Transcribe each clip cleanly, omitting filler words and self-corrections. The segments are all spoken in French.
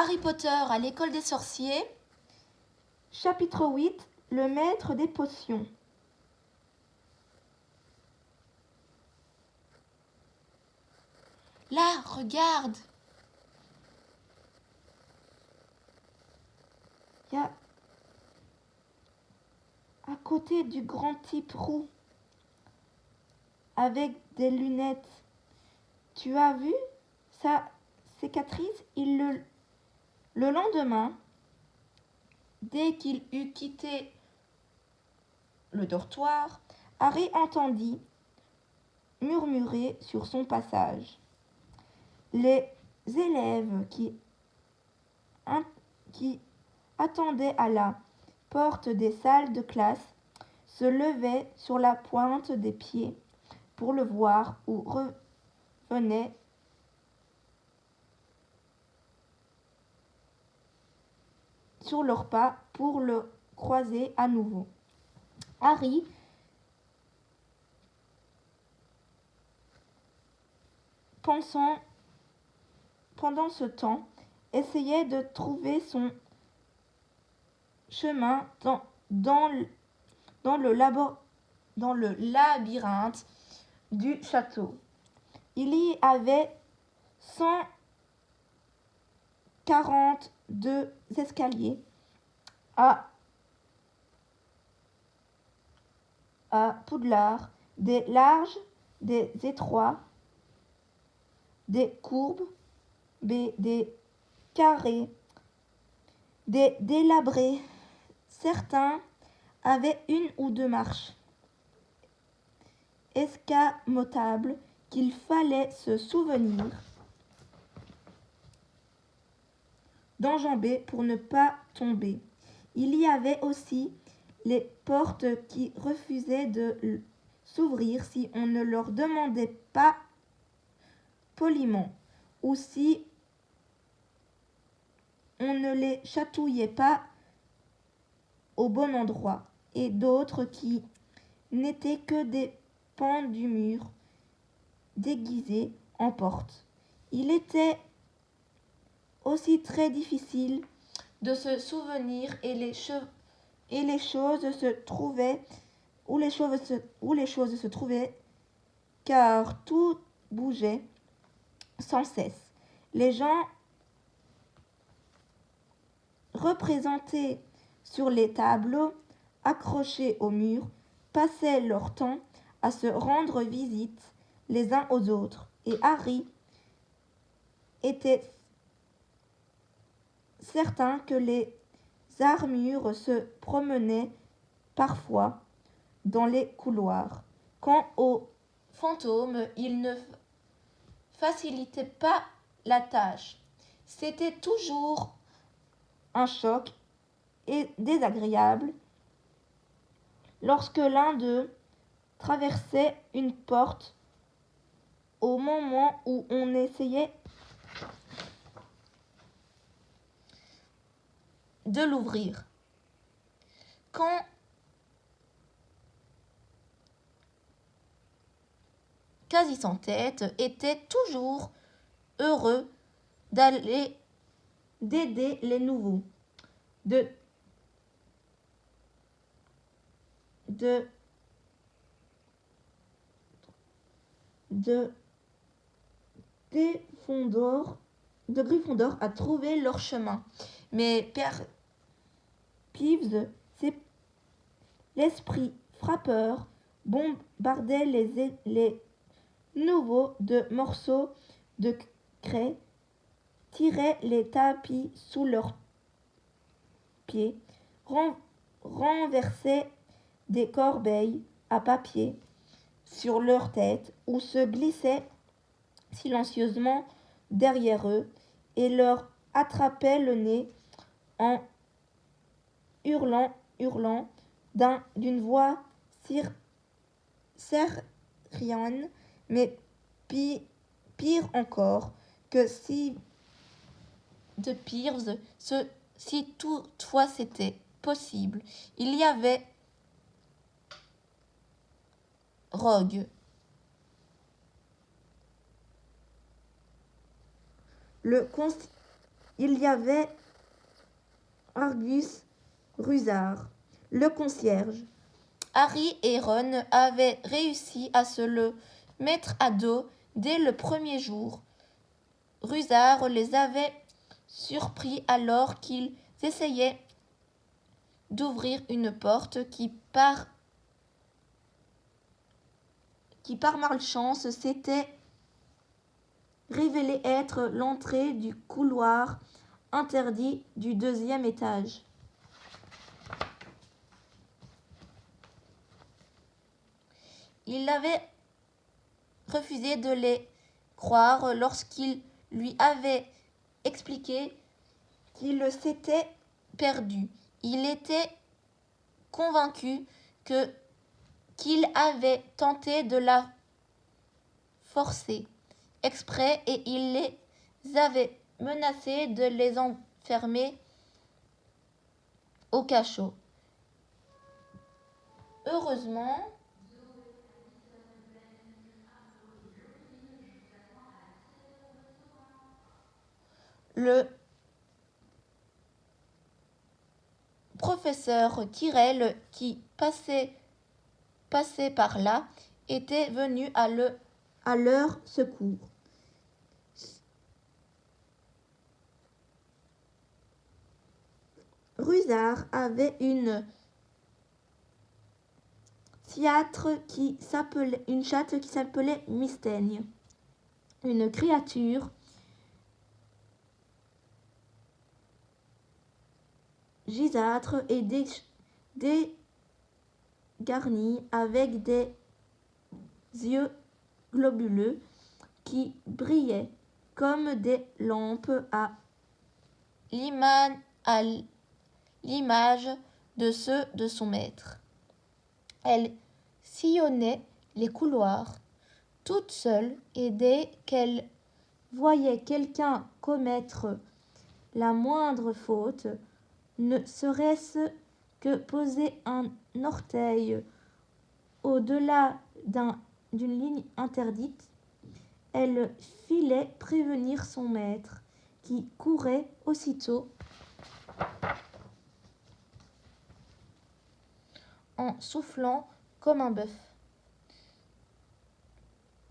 Harry Potter à l'école des sorciers. Chapitre 8. Le maître des potions. Là, regarde. Il y a à côté du grand type roux avec des lunettes. Tu as vu sa cicatrice? Le lendemain, Dès qu'il eut quitté le dortoir, Harry entendit murmurer sur son passage. Les élèves qui attendaient à la porte des salles de classe se levaient sur la pointe des pieds pour le voir ou revenaient sur leurs pas pour le croiser à nouveau. Harry pensant pendant ce temps, essayait de trouver son chemin dans le labyrinthe du château. Il y avait 142 escaliers à Poudlard, des larges, des étroits, des courbes, des carrés, des délabrés. Certains avaient une ou deux marches escamotables qu'il fallait se souvenir d'enjamber pour ne pas tomber. Il y avait aussi les portes qui refusaient de s'ouvrir si on ne leur demandait pas poliment ou si on ne les chatouillait pas au bon endroit, et d'autres qui n'étaient que des pans du mur déguisés en portes. Il était aussi très difficile de se souvenir et les choses se trouvaient où les choses se trouvaient, car tout bougeait sans cesse. Les gens représentés sur les tableaux accrochés au mur passaient leur temps à se rendre visite les uns aux autres, et Harry était certain que les armures se promenaient parfois dans les couloirs. Quant aux fantômes, il ne facilitait pas la tâche. C'était toujours un choc et désagréable lorsque l'un d'eux traversait une porte au moment où on essayait de l'ouvrir. Quand Quasi sans tête était toujours heureux d'aider les nouveaux, de Gryffondor à trouver leur chemin. Mais Père Peeves, l'esprit frappeur, bombardait les nouveaux de morceaux de craie, tirait les tapis sous leurs pieds, renversait des corbeilles à papier sur leur tête ou se glissait silencieusement derrière eux et leur attrapait le nez en hurlant d'une voix seriane, mais pire encore que si de Peeves, si toutefois c'était possible. Il y avait Rogue. Le il y avait Argus Rusard, le concierge. Harry et Ron avaient réussi à se le mettre à dos dès le premier jour. Rusard les avait surpris alors qu'ils essayaient d'ouvrir une porte qui par malchance s'était révélée être l'entrée du couloir interdit du deuxième étage. Il avait refusé de les croire lorsqu'ils lui avaient expliqué qu'il s'était perdu. Il était convaincu qu'il avait tenté de la forcer exprès et il les avait menacés de les enfermer au cachot. Heureusement, le professeur Quirrell, qui passait par là, était venu à leur secours. Rusard avait une chatte qui s'appelait Mystaigne, une créature gisâtre et dégarnie avec des yeux globuleux qui brillaient comme des lampes à l'image de ceux de son maître. Elle sillonnait les couloirs toute seule et dès qu'elle voyait quelqu'un commettre la moindre faute, ne serait-ce que poser un orteil au-delà d'une ligne interdite, elle filait prévenir son maître, qui courait aussitôt en soufflant comme un bœuf.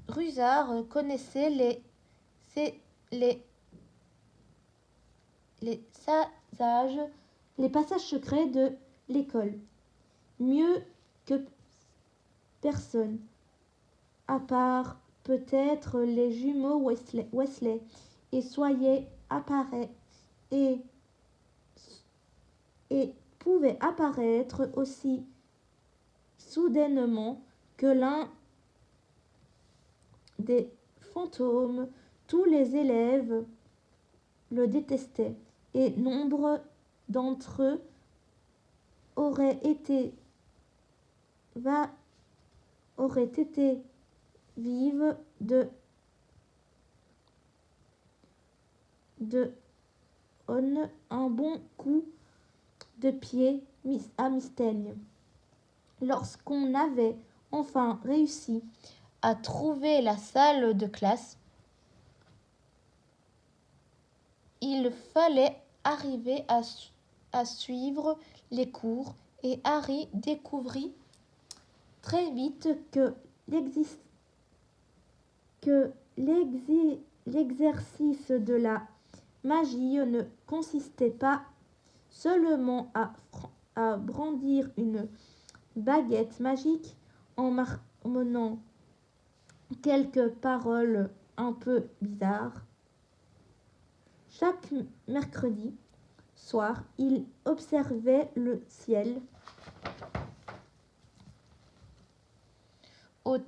Rusard connaissait les passages secrets de l'école mieux que personne, à part peut-être les jumeaux Weasley, et pouvait apparaître aussi soudainement que l'un des fantômes. Tous les élèves le détestaient et nombre d'entre eux auraient été vives de un bon coup de pied à Mystaigne. Lorsqu'on avait enfin réussi à trouver la salle de classe, il fallait arriver à suivre les cours et Harry découvrit très vite que l'exercice de la magie ne consistait pas seulement à brandir une baguette magique en marmonnant quelques paroles un peu bizarres. Chaque mercredi soir, il observait le ciel au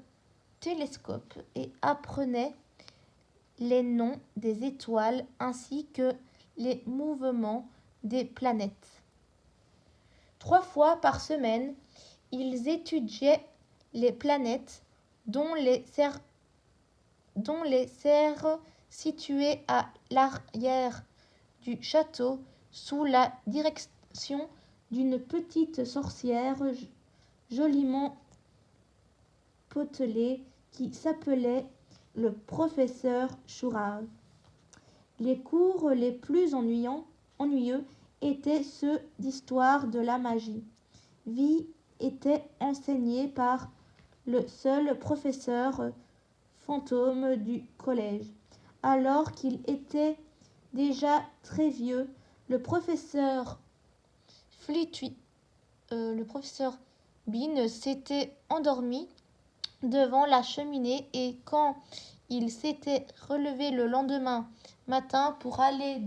télescope et apprenait les noms des étoiles ainsi que les mouvements des planètes. 3 fois par semaine, ils étudiaient les planètes dont les serres situées à l'arrière du château sous la direction d'une petite sorcière joliment potelée qui s'appelait le professeur Chourave. Les cours les plus ennuyeux étaient ceux d'histoire de la magie. Vie était enseignée par le seul professeur fantôme du collège. Alors qu'il était déjà très vieux, le professeur le professeur Bean s'était endormi devant la cheminée et quand il s'était relevé le lendemain matin pour aller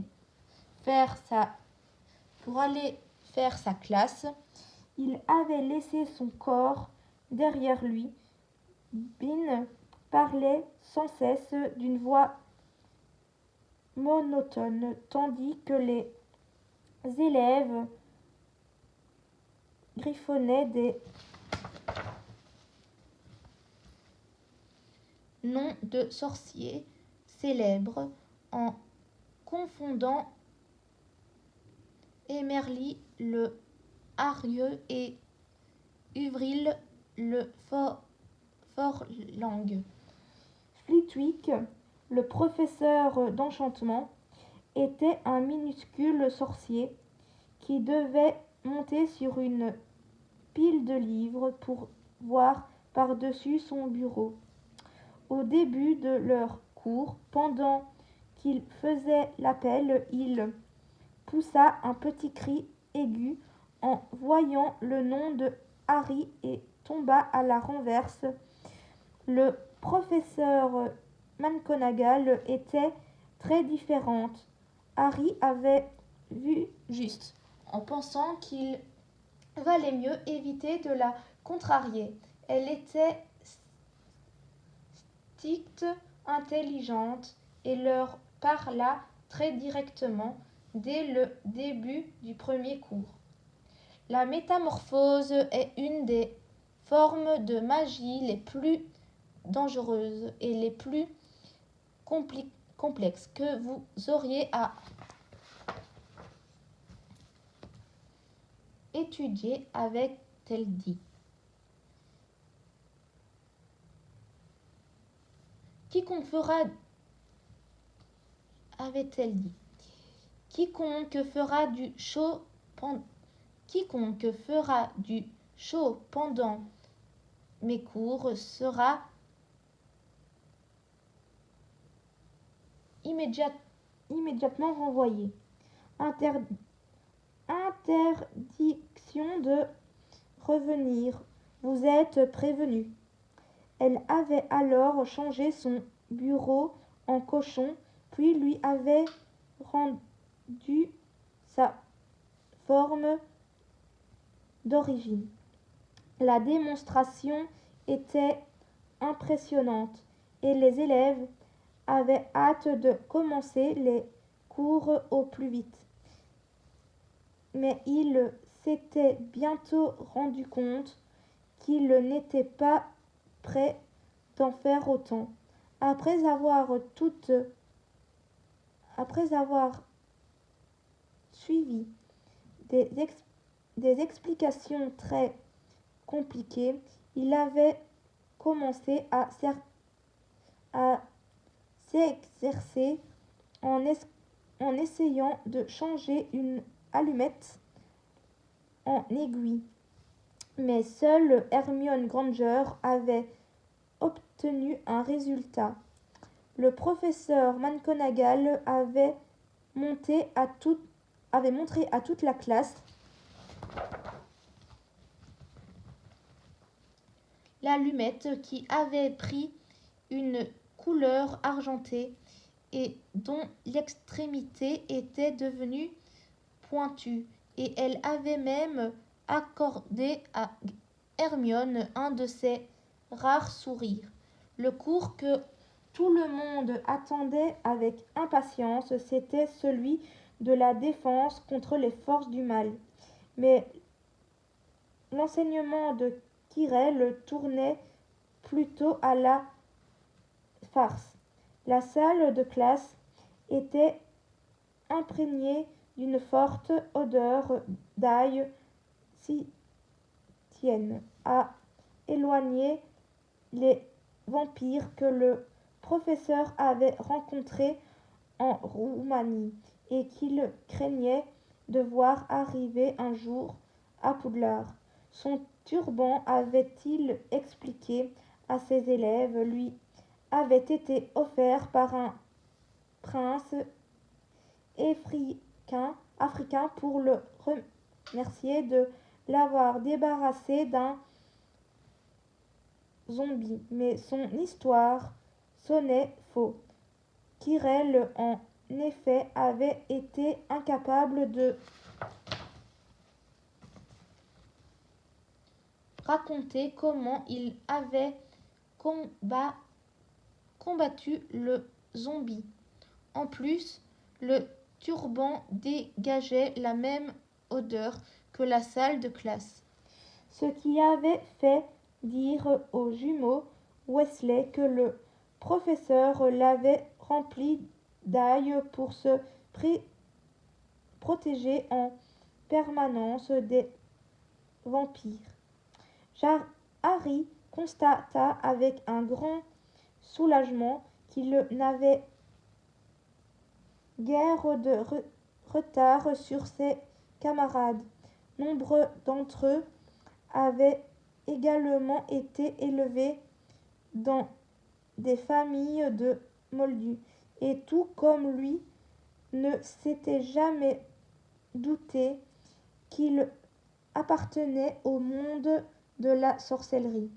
faire sa classe, il avait laissé son corps derrière lui. Bean parlait sans cesse d'une voix monotone, tandis que les élèves griffonnaient des noms de sorciers célèbres en confondant Émerlie le hargneux et Uvril le fort-langue. Flitwick, le professeur d'enchantement, était un minuscule sorcier qui devait monter sur une pile de livres pour voir par-dessus son bureau. Au début de leur cours, pendant qu'il faisait l'appel, il poussa un petit cri aigu en voyant le nom de Harry et tomba à la renverse. Le professeur McGonagall était très différente. Harry avait vu juste, en pensant qu'il valait mieux éviter de la contrarier. Elle était stricte, intelligente et leur parla très directement dès le début du premier cours. La métamorphose est une des formes de magie les plus dangereuses et les plus complexes que vous auriez à étudier, avait-elle dit. Quiconque fera du show pendant mes cours sera immédiatement renvoyé. Interdiction de revenir. Vous êtes prévenu. Elle avait alors changé son bureau en cochon, puis lui avait rendu sa forme d'origine. La démonstration était impressionnante et les élèves avaient hâte de commencer les cours au plus vite. Mais ils s'étaient bientôt rendu compte qu'ils n'étaient pas prêts d'en faire autant. Après avoir suivi des explications très compliquées, il avait commencé à s'exercer en essayant de changer une allumette en aiguille. Mais seule Hermione Granger avait obtenu un résultat. Le professeur McGonagall avait montré à toute la classe l'allumette qui avait pris une couleur argentée et dont l'extrémité était devenue pointue, et elle avait même accordé à Hermione un de ses rares sourires. Le cours que tout le monde attendait avec impatience, c'était celui de la défense contre les forces du mal. Mais l'enseignement de Quirrell tournait plutôt à la farce. La salle de classe était imprégnée d'une forte odeur d'ail si tienne à éloigner les vampires que le professeur avait rencontrés en Roumanie et qu'il craignait de voir arriver un jour à Poudlard. Son turban, avait-il expliqué à ses élèves, lui avait été offert par un prince africain pour le remercier de l'avoir débarrassé d'un zombie. Mais son histoire sonnait faux. Kirel, en effet, avait été incapable de raconter comment il avait combattu le zombie. En plus, le turban dégageait la même odeur que la salle de classe. Ce qui avait fait dire aux jumeaux Wesley que le professeur l'avait rempli d'ail pour se protéger en permanence des vampires. Harry constata avec un grand soulagement qu'il n'avait guère de retard sur ses camarades. Nombre d'entre eux avaient également été élevés dans des familles de moldus, et tout comme lui, ne s'étaient jamais douté qu'il appartenait au monde de la sorcellerie.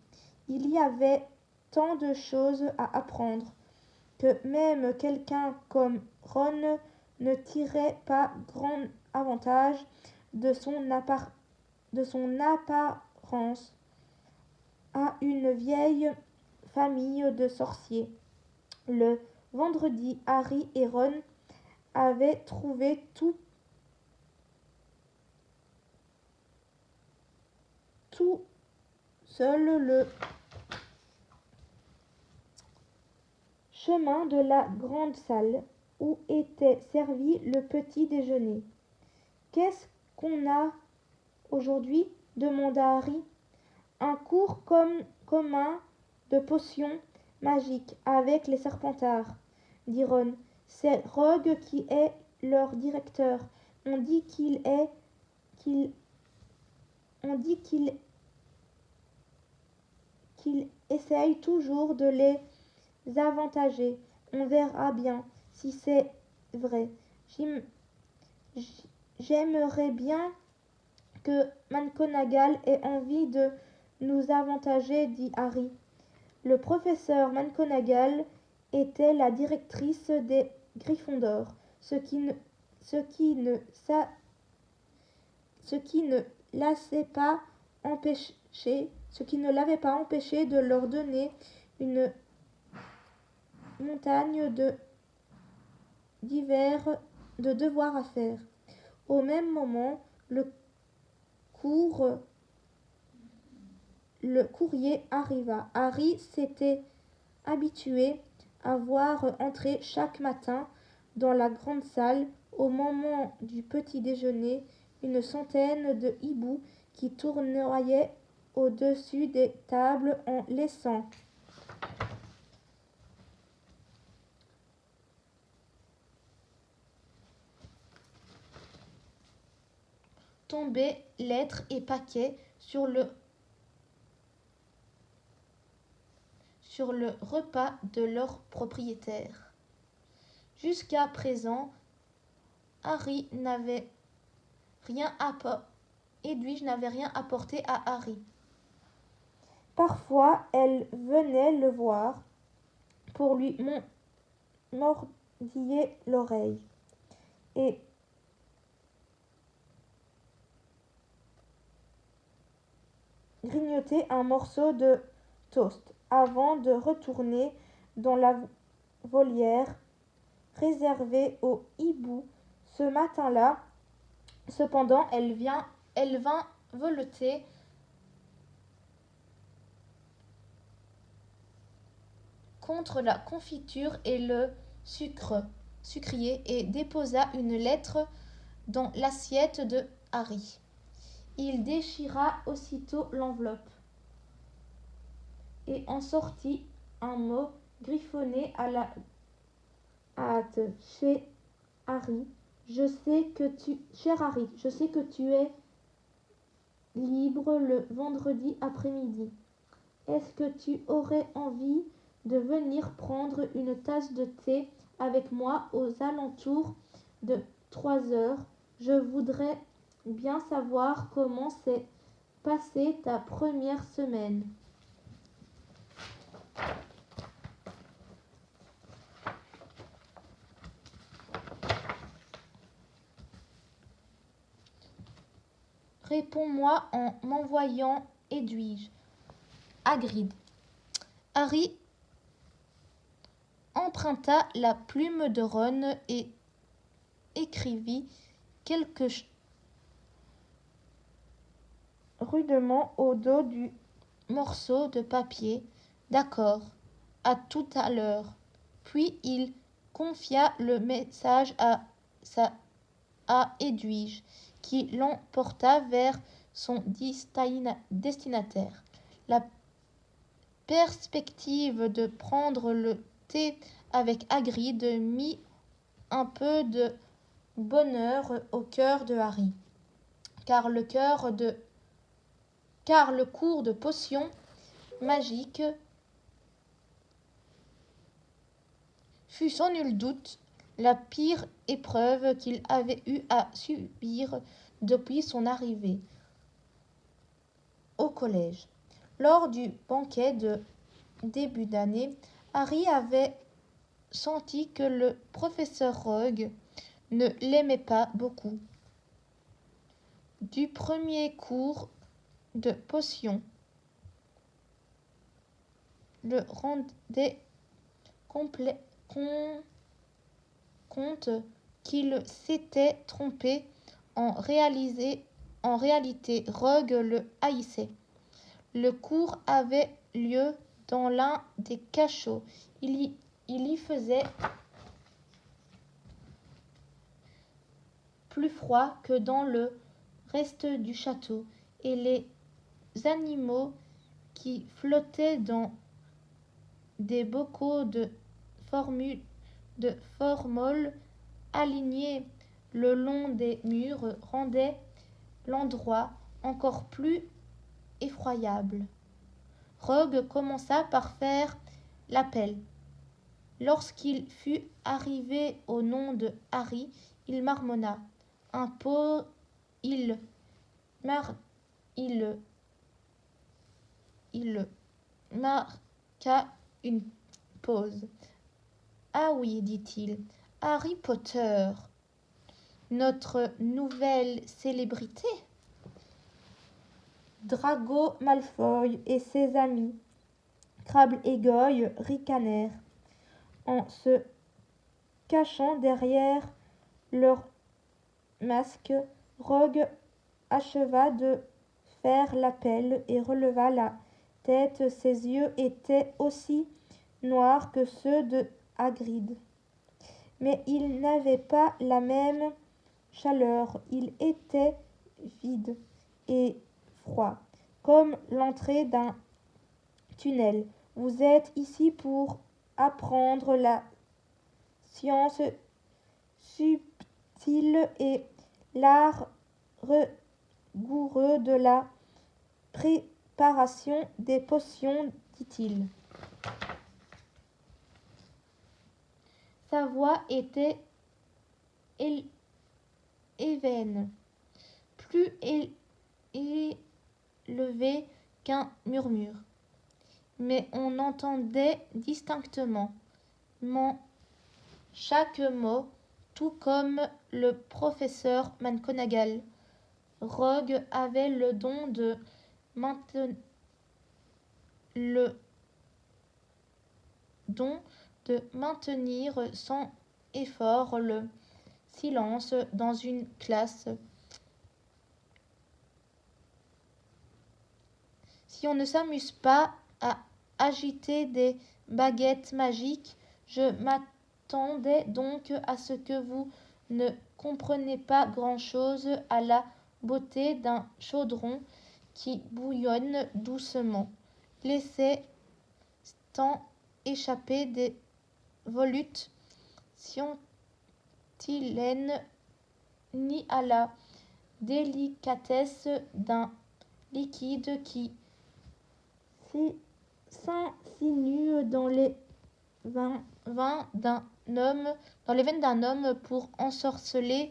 Il y avait tant de choses à apprendre que même quelqu'un comme Ron ne tirait pas grand avantage de son apparence à une vieille famille de sorciers. Le vendredi, Harry et Ron avaient trouvé tout seul le chemin de la grande salle où était servi le petit déjeuner. Qu'est-ce qu'on a aujourd'hui demanda Harry. Un cours commun de potions magiques avec les Serpentards, dit Ron. C'est Rogue qui est leur directeur. On dit qu'il essaye toujours de les avantager. On verra bien si c'est vrai. J'aimerais bien que McGonagall ait envie de nous avantager, dit Harry. Le professeur McGonagall était la directrice des Gryffondors, ce qui ne l'avait pas empêché de leur donner une montagne de devoirs à faire. Au même moment, le courrier arriva. Harry s'était habitué à voir entrer chaque matin dans la grande salle, au moment du petit déjeuner, une centaine de hiboux qui tournoyaient au-dessus des tables en laissant tomber lettres et paquets sur le repas de leur propriétaire. Jusqu'à présent, Edwige n'avait rien apporté à Harry. Parfois, elle venait le voir pour lui mordiller l'oreille et grignoter un morceau de toast avant de retourner dans la volière réservée aux hiboux. Ce matin-là, cependant, elle vint voleter contre la confiture et le sucrier et déposa une lettre dans l'assiette de Harry. Il déchira aussitôt l'enveloppe et en sortit un mot griffonné à la hâte. Cher Harry, je sais que tu es libre le vendredi après-midi. Est-ce que tu aurais envie de venir prendre une tasse de thé avec moi aux alentours de 3 heures? Je voudrais bien savoir comment s'est passée ta première semaine. Réponds-moi en m'envoyant Edwige. Hagrid. Harry emprunta la plume de Ron et écrivit quelque rudement au dos du morceau de papier. D'accord, à tout à l'heure. Puis il confia le message à Edwige, qui l'emporta vers son destinataire. La perspective de prendre le thé avec Hagrid mit un peu de bonheur au cœur de Harry, car le cours de potions magiques fut sans nul doute la pire épreuve qu'il avait eu à subir depuis son arrivée au collège. Lors du banquet de début d'année, Harry avait senti que le professeur Rogue ne l'aimait pas beaucoup. Du premier cours de potions le rendait compte qu'il s'était trompé. En réalité, Rogue le haïssait. Le cours avait lieu dans l'un des cachots. Il y faisait plus froid que dans le reste du château, et les animaux qui flottaient dans des bocaux de formol alignés le long des murs rendaient l'endroit encore plus effroyable. Rogue commença par faire l'appel. Lorsqu'il fut arrivé au nom de Harry, il marmonna. Il marqua une pause. Ah oui, dit-il, Harry Potter, notre nouvelle célébrité. Drago Malfoy et ses amis, Crabbe et Goyle, ricanèrent, en se cachant derrière leur masque. Rogue acheva de faire l'appel et releva la tête. Ses yeux étaient aussi noirs que ceux de Hagrid, mais ils n'avaient pas la même chaleur. Il était vide et froid, comme l'entrée d'un tunnel. Vous êtes ici pour apprendre la science subtile et l'art rigoureux de la préparation des potions, dit-il. Sa voix était éveine, plus élevée qu'un murmure, mais on entendait distinctement chaque mot, tout comme le professeur McGonagall. Rogue avait le don de maintenir sans effort le silence dans une classe. Si on ne s'amuse pas à agiter des baguettes magiques, je m'attendais donc à ce que vous ne compreniez pas grand-chose à la beauté d'un chaudron qui bouillonne doucement, laissant échapper des volutes scientilène ni à la délicatesse d'un liquide qui s'insinue dans les veines d'un homme pour ensorceler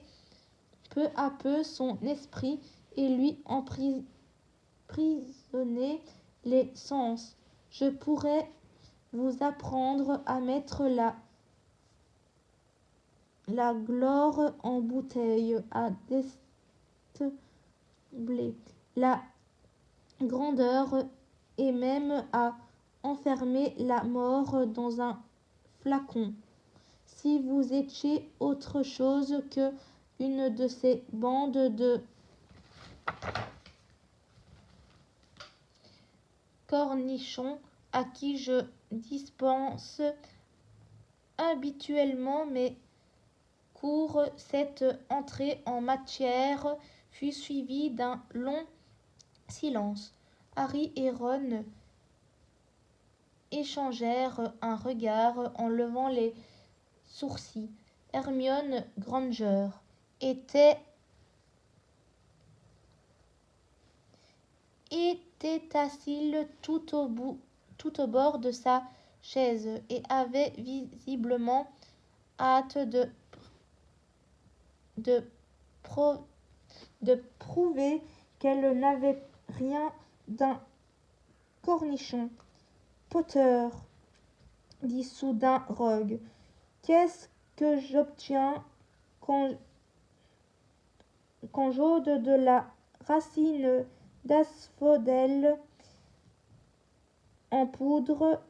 peu à peu son esprit et lui emprisonner les sens. Je pourrais vous apprendre à mettre la gloire en bouteille, à destiller la grandeur et même à enfermer la mort dans un flacon. Si vous étiez autre chose que une de ces bandes de cornichons à qui je dispense habituellement mes cours, cette entrée en matière fut suivie d'un long silence. Harry et Ron échangèrent un regard en levant les sourcils. Hermione Granger était assise tout au bord de sa chaise et avait visiblement hâte de prouver qu'elle n'avait rien d'un cornichon. Potter, dit soudain Rogue, qu'est-ce que j'obtiens quand j'ôte de la racine d'asphodèle en poudre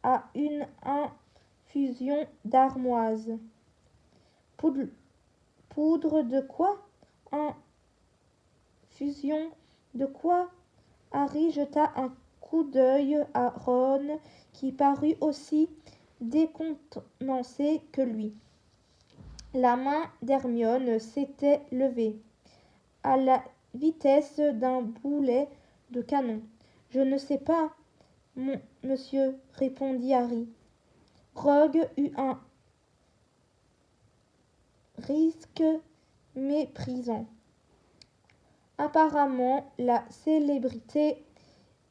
à une infusion d'armoise? Poudre de quoi? Infusion de quoi? Harry jeta un coup d'œil à Ron, qui parut aussi décontenancé que lui. La main d'Hermione s'était levée, à la vitesse d'un boulet de canon. Je ne sais pas, monsieur, répondit Harry. Rogue eut un risque méprisant. Apparemment, la célébrité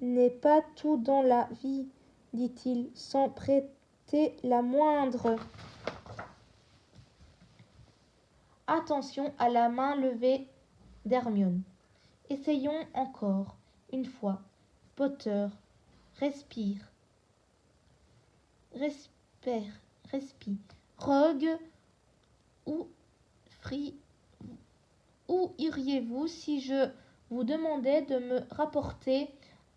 n'est pas tout dans la vie, dit-il, sans prêter la moindre attention à la main levée d'Hermione. Essayons encore une fois. Potter, respire. Rogue, où iriez-vous si je vous demandais de me rapporter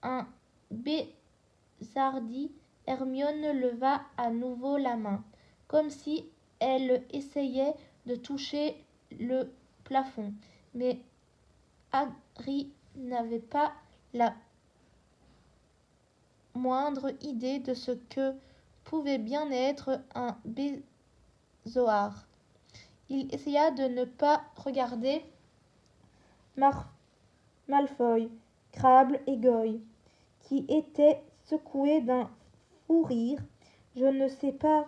un Bézardi? Hermione leva à nouveau la main, comme si elle essayait de toucher le plafond. Mais Harry n'avait pas la moindre idée de ce que pouvait bien être un bézoard. Il essaya de ne pas regarder Malfoy, Crabbe et Goyle, qui étaient secoués d'un fou rire. Je ne sais pas,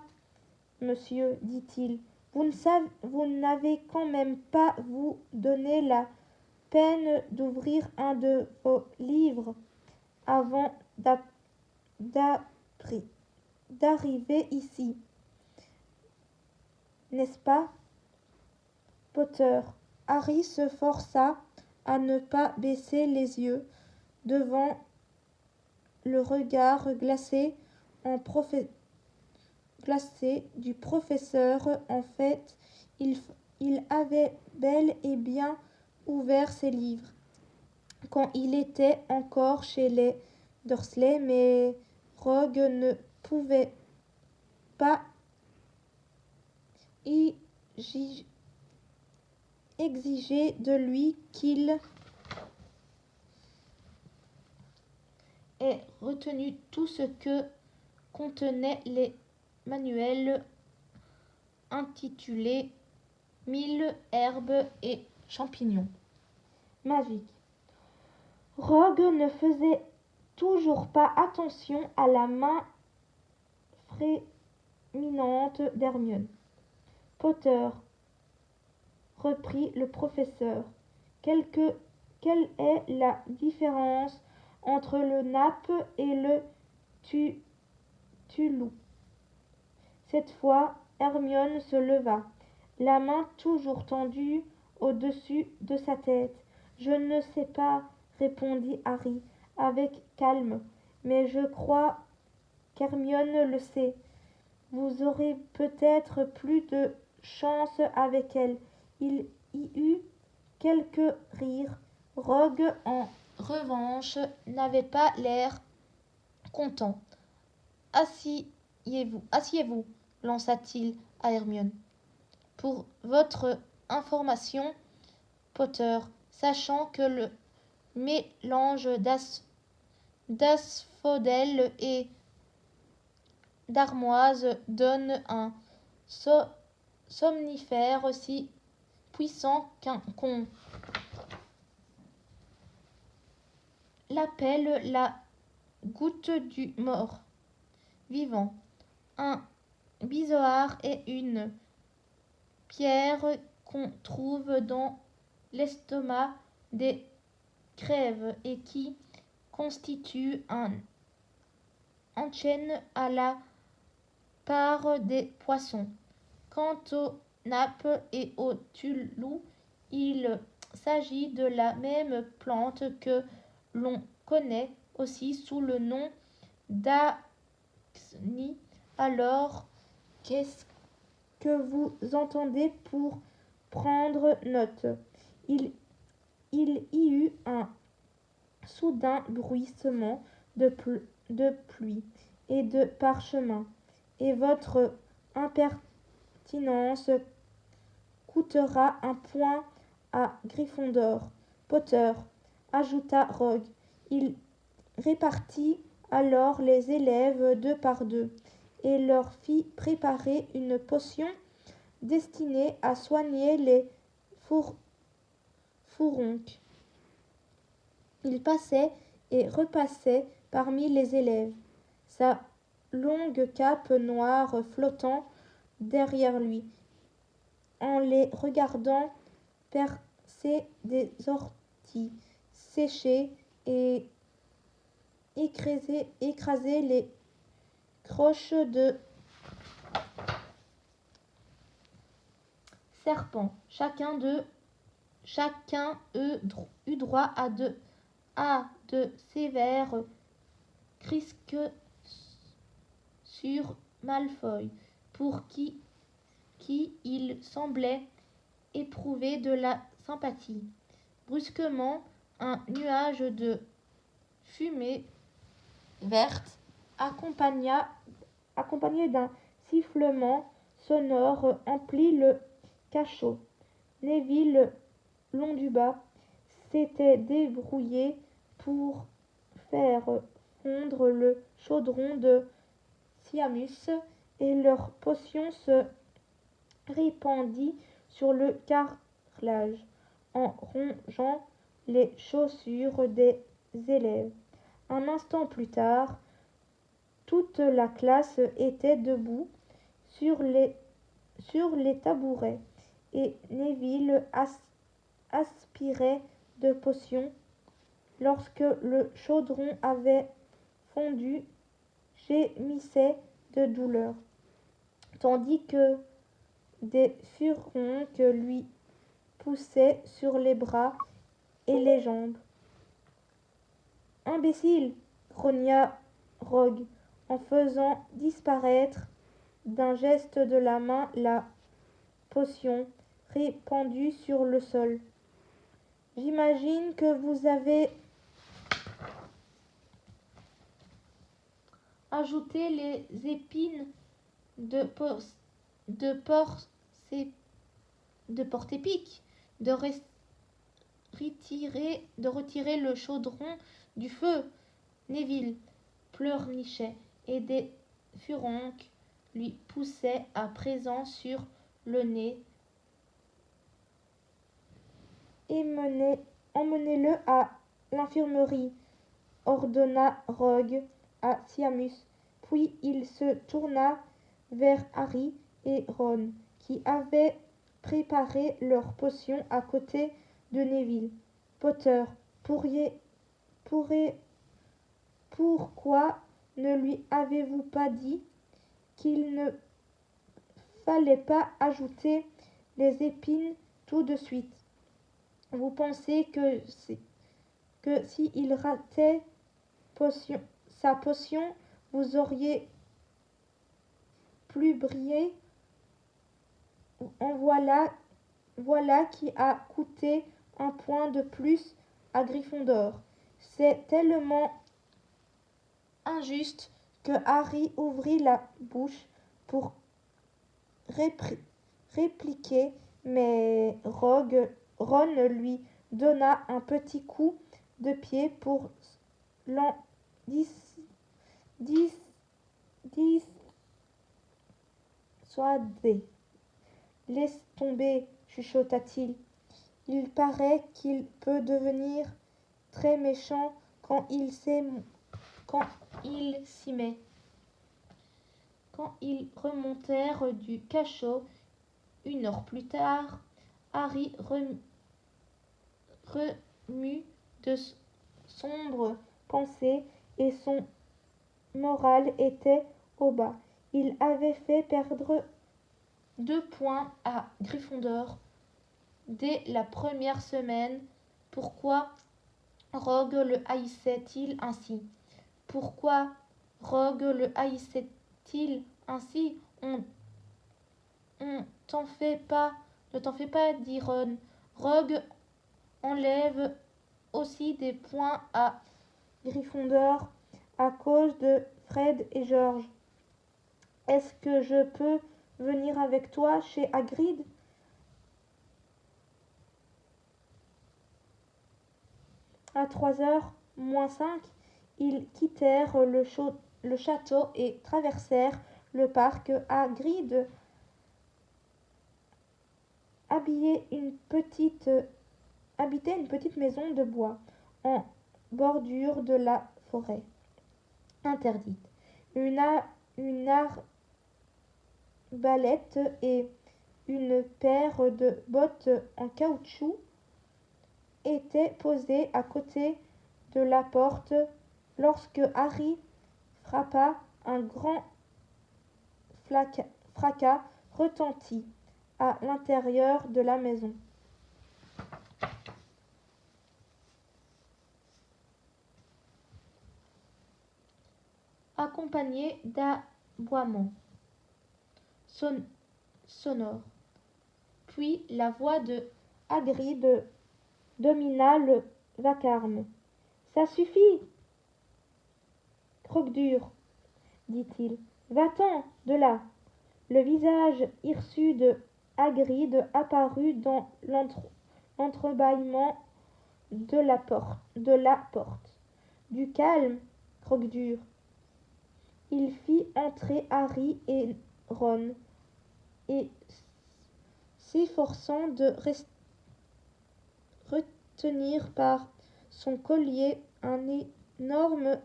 monsieur, dit-il. Vous n'avez quand même pas vous donné la peine d'ouvrir un de vos livres avant d'arriver ici, n'est-ce pas, Potter? Harry se força à ne pas baisser les yeux devant le regard glacé du professeur. En fait, il avait bel et bien ouvert ses livres quand il était encore chez les Dursley, mais Rogue ne pouvait pas exiger de lui qu'il ait retenu tout ce que contenaient les manuels intitulés Mille herbes et champignons magiques. Rogue ne faisait toujours pas attention à la main frémissante d'Hermione. Potter, reprit le professeur, quelle est la différence entre le nappe et le tulou? Cette fois, Hermione se leva, la main toujours tendue au-dessus de sa tête. Je ne sais pas, répondit Harry avec calme, mais je crois qu'Hermione le sait. Vous aurez peut-être plus de chance avec elle. Il y eut quelques rires. Rogue, en revanche, n'avait pas l'air content. Asseyez-vous, asseyez-vous, lança-t-il à Hermione. Pour votre information, Potter, sachant que le mélange d'asphodèle et d'armoise donne un somnifère aussi puissant qu'on l'appelle la goutte du mort vivant. Un bisoard est une pierre qu'on trouve dans l'estomac des crèves et qui constitue un enchaîne à la part des poissons. Quant aux nappes et aux tulous, il s'agit de la même plante que l'on connaît aussi sous le nom d'Axni. Alors, qu'est-ce que vous entendez pour prendre note? Il y eut un soudain bruissement de pluie et de parchemin, et votre impertinence coûtera un point à Gryffondor. Potter, ajouta Rogue. Il répartit alors les élèves deux par deux et leur fit préparer une potion destinée à soigner les fourroncles. Il passait et repassait parmi les élèves, sa longue cape noire flottant derrière lui, en les regardant percer des orties séchées et écraser les croches de serpents. Chacun eut droit à de sévères crisques sur Malfoy, pour qui il semblait éprouver de la sympathie. Brusquement, un nuage de fumée verte, accompagné d'un sifflement sonore, emplit le cachot. Neville Londubat s'était débrouillé pour faire fondre le chaudron de Siamus et leur potion se répandit sur le carrelage en rongeant les chaussures des élèves. Un instant plus tard, toute la classe était debout sur les tabourets et Neville aspirait de potion. Lorsque le chaudron avait fondu, gémissait de douleur, tandis que des furoncles lui poussaient sur les bras et les jambes. Imbécile, grogna Rogue en faisant disparaître d'un geste de la main la potion répandue sur le sol. J'imagine que vous avez ajouté les épines de porte-épic, de retirer le chaudron du feu. Neville pleurnichait et des furoncles lui poussaient à présent sur le nez. Emmenez-le à l'infirmerie, ordonna Rogue à Siamus. Puis il se tourna vers Harry et Ron, qui avaient préparé leur potion à côté de Neville. Potter, pourquoi ne lui avez-vous pas dit qu'il ne fallait pas ajouter les épines tout de suite? Vous pensez que s'il ratait sa potion, vous auriez plus brillé? En voilà qui a coûté un point de plus à Gryffondor. C'est tellement injuste que Harry ouvrit la bouche pour répliquer, mais Ron lui donna un petit coup de pied pour l'en dissuader. Laisse tomber, chuchota-t-il. Il paraît qu'il peut devenir très méchant quand il s'y met. Quand ils remontèrent du cachot, 1 heure plus tard, Harry remue de sombres pensées et son moral était au bas. Il avait fait perdre 2 points à Gryffondor dès la première semaine. Pourquoi Rogue le haïssait-il ainsi? Pourquoi Rogue le haïssait-il ainsi? Ne t'en fais pas, dit Ron. Rogue enlève aussi des points à Gryffondor à cause de Fred et George. Est-ce que je peux venir avec toi chez Hagrid? À 3h moins 5, ils quittèrent le château et traversèrent le parc. Hagrid habitait une petite maison de bois en bordure de la forêt interdite. Une arbalète et une paire de bottes en caoutchouc étaient posées à côté de la porte lorsque Harry frappa. Un grand fracas retentit à l'intérieur de la maison. Accompagné d'aboiements sonores. Puis la voix de Hagrid domina le vacarme. « Ça suffit, Croque-Dur, dit-il. Va-t'en de là. » Le visage hirsute de Hagrid apparut dans l'entrebâillement de la porte. « Du calme, Croque-Dur. » Il fit entrer Harry et Ron, et s'efforçant de retenir par son collier un énorme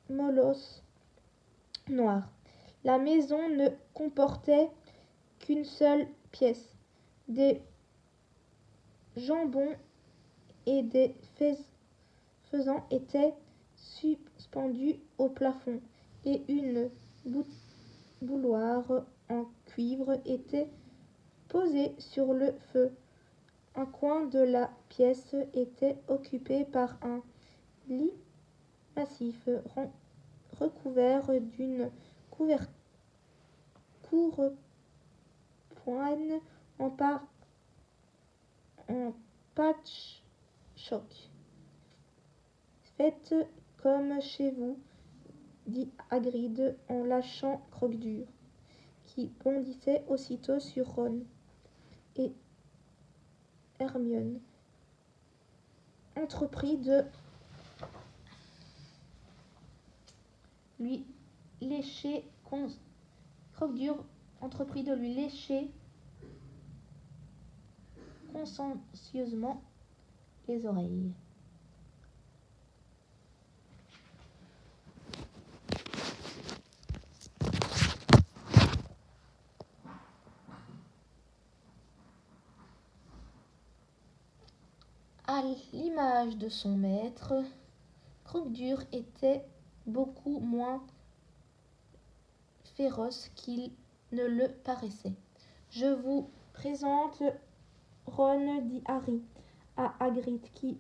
molosse noir. La maison ne comportait qu'une seule pièce. Des jambons et des faisans étaient suspendus au plafond, et une bouilloire en cuivre était posée sur le feu. Un coin de la pièce était occupé par un lit massif recouvert d'une courpoine en patchwork. « Faites comme chez vous, » dit Hagrid en lâchant Croque-Dur, qui bondissait aussitôt sur Ron et Hermione. Entreprit de lui lécher Croque-Dur entreprit de lui lécher consciencieusement les oreilles. À l'image de son maître, Croque-Dur était beaucoup moins féroce qu'il ne le paraissait. Je vous présente Ron, dit Harry à Hagrid, qui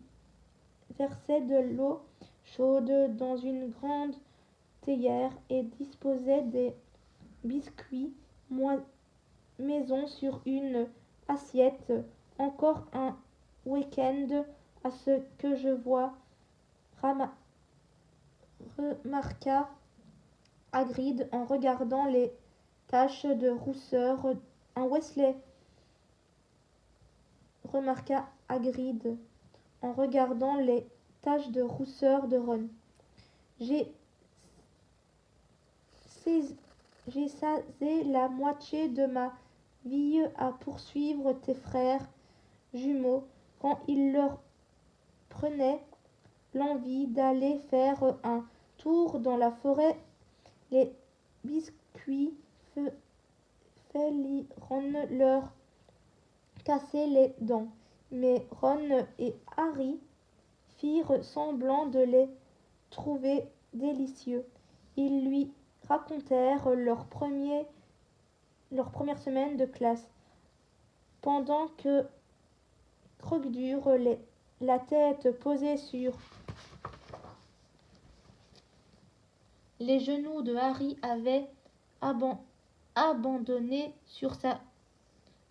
versait de l'eau chaude dans une grande théière et disposait des biscuits maison sur une assiette. Encore un week-end à ce que je vois, remarqua Hagrid en regardant les taches de rousseur. Un Weasley, remarqua Hagrid en regardant les taches de rousseur de Ron. J'ai sasé la moitié de ma vie à poursuivre tes frères jumeaux quand il leur prenait l'envie d'aller faire un tour dans la forêt. Les biscuits Ron leur cassaient les dents, mais Ron et Harry firent semblant de les trouver délicieux. Ils lui racontèrent leur première semaine de classe, pendant que Croque-Dur, la tête posée sur les genoux de Harry, avait abandonné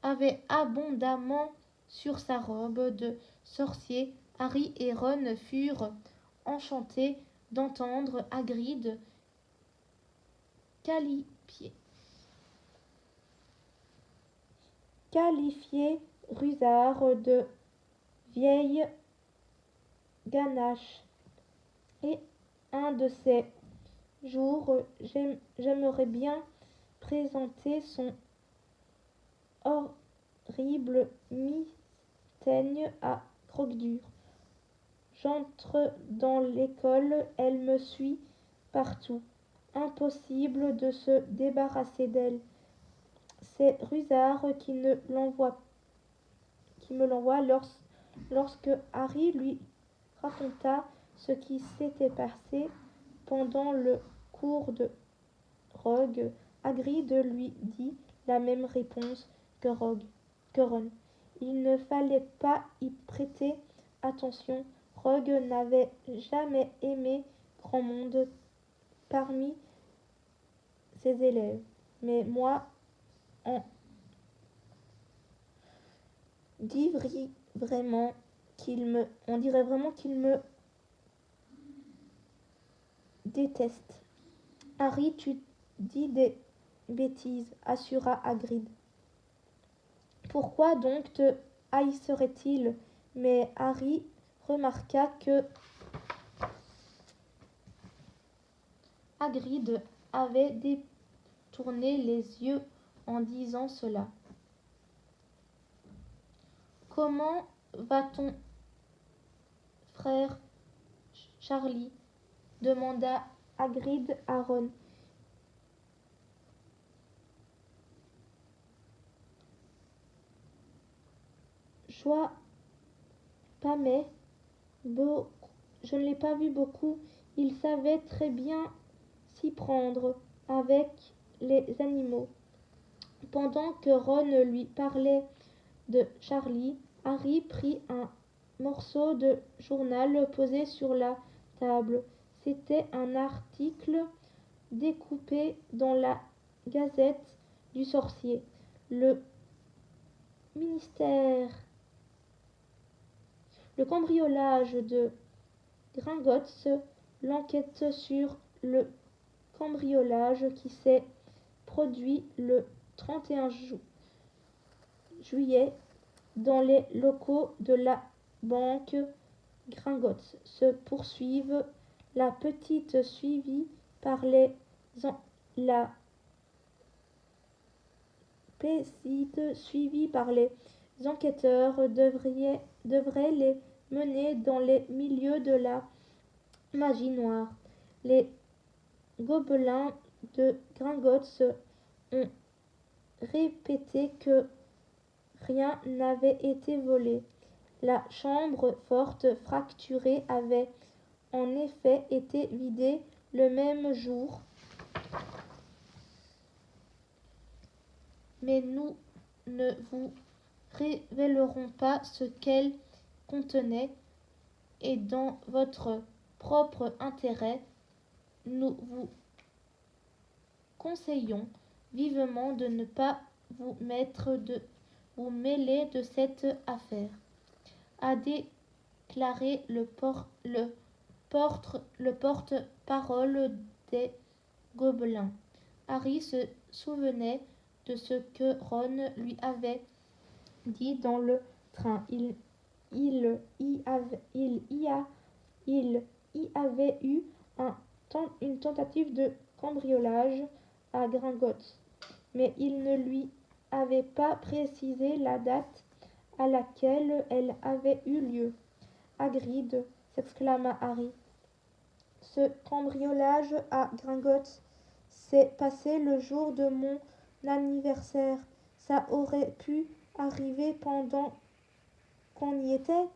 avait abondamment sur sa robe de sorcier. Harry et Ron furent enchantés d'entendre Hagrid qualifier Rusard de vieille ganache. Et un de ces jours, j'aimerais bien présenter son horrible mystaigne à Croque-Dur. J'entre dans l'école, elle me suit partout. Impossible de se débarrasser d'elle. C'est Rusard qui me l'envoie lorsque Harry lui raconta ce qui s'était passé pendant le cours de Rogue. Hagrid lui dit la même réponse que Ron. Il ne fallait pas y prêter attention. Rogue n'avait jamais aimé grand monde parmi ses élèves. Mais moi, on dirait vraiment qu'il me déteste. Harry, tu dis des bêtises, assura Hagrid. Pourquoi donc te haïsserait-il? Mais Harry remarqua que Hagrid avait détourné les yeux en disant cela. Comment va ton frère Charlie? Demanda Hagrid à Ron. Joie, pas mais je ne l'ai pas vu beaucoup. Il savait très bien s'y prendre avec les animaux. Pendant que Ron lui parlait de Charlie, Harry prit un morceau de journal posé sur la table. C'était un article découpé dans la Gazette du Sorcier. Le cambriolage de Gringotts, l'enquête sur le cambriolage qui s'est produit le 31 juillet dans les locaux de la banque Gringotts se poursuivent. La petite suivie par les enquêteurs devrait les mener dans les milieux de la magie noire. Les gobelins de Gringotts ont répété que rien n'avait été volé. La chambre forte fracturée avait en effet été vidée le même jour, mais nous ne vous révélerons pas ce qu'elle contenait, et dans votre propre intérêt, nous vous conseillons vivement de ne pas vous mêler de cette affaire, a déclaré le porte-parole des Gobelins. Harry se souvenait de ce que Ron lui avait dit dans le train. Il y avait eu une tentative de cambriolage à Gringotts, mais il ne lui avait pas précisé la date à laquelle elle avait eu lieu. Hagrid, s'exclama Harry. Ce cambriolage à Gringotts s'est passé le jour de mon anniversaire. Ça aurait pu arriver pendant qu'on y était.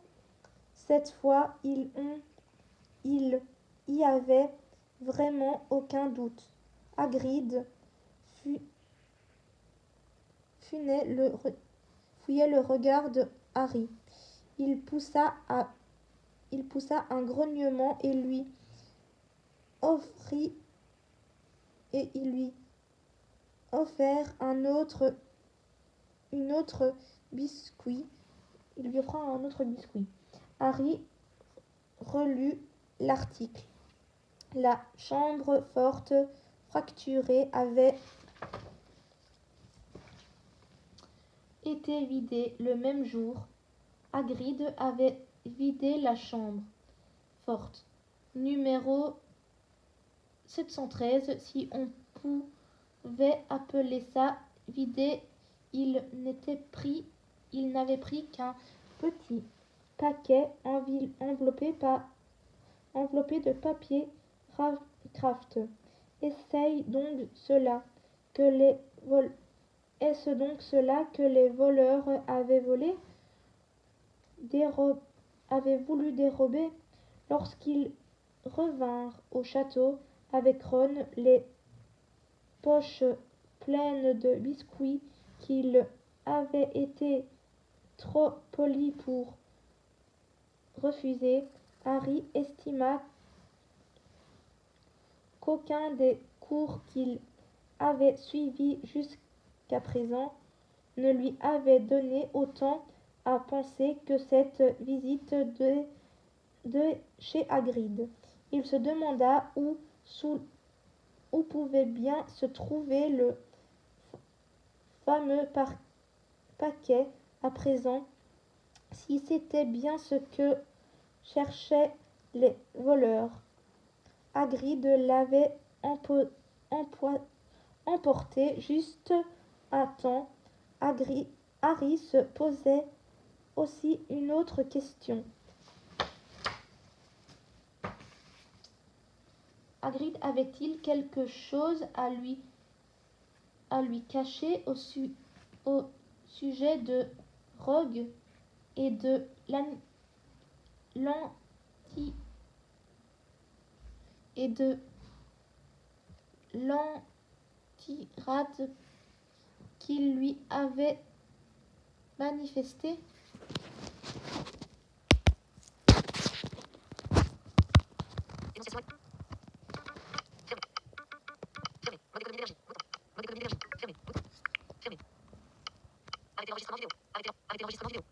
Cette fois, il y avait vraiment aucun doute. Hagrid fouillait le regard de Harry. Il poussa un grognement et lui offrit offert une autre biscuit. Il lui offra un autre biscuit. Harry relut l'article. La chambre forte fracturée avait été vidée le même jour. Hagrid avait vidé la chambre forte, numéro 713, si on pouvait appeler ça vider. Il n'avait pris qu'un petit paquet enveloppé de papier craft. Est-ce donc cela que les voleurs avaient volé, avaient voulu dérober? Lorsqu'ils revinrent au château avec Ron, les poches pleines de biscuits qu'il avait été trop poli pour refuser, Harry estima qu'aucun des cours qu'il avait suivis jusqu'à présent ne lui avait donné autant à penser que cette visite de chez Hagrid. Il se demanda où pouvait bien se trouver le fameux paquet à présent, si c'était bien ce que cherchaient les voleurs. Hagrid l'avait emporté juste à temps. Harry se posait aussi une autre question. Hagrid avait-il quelque chose à lui cacher au sujet de Rogue et de l'antirade qu'il lui avait manifesté?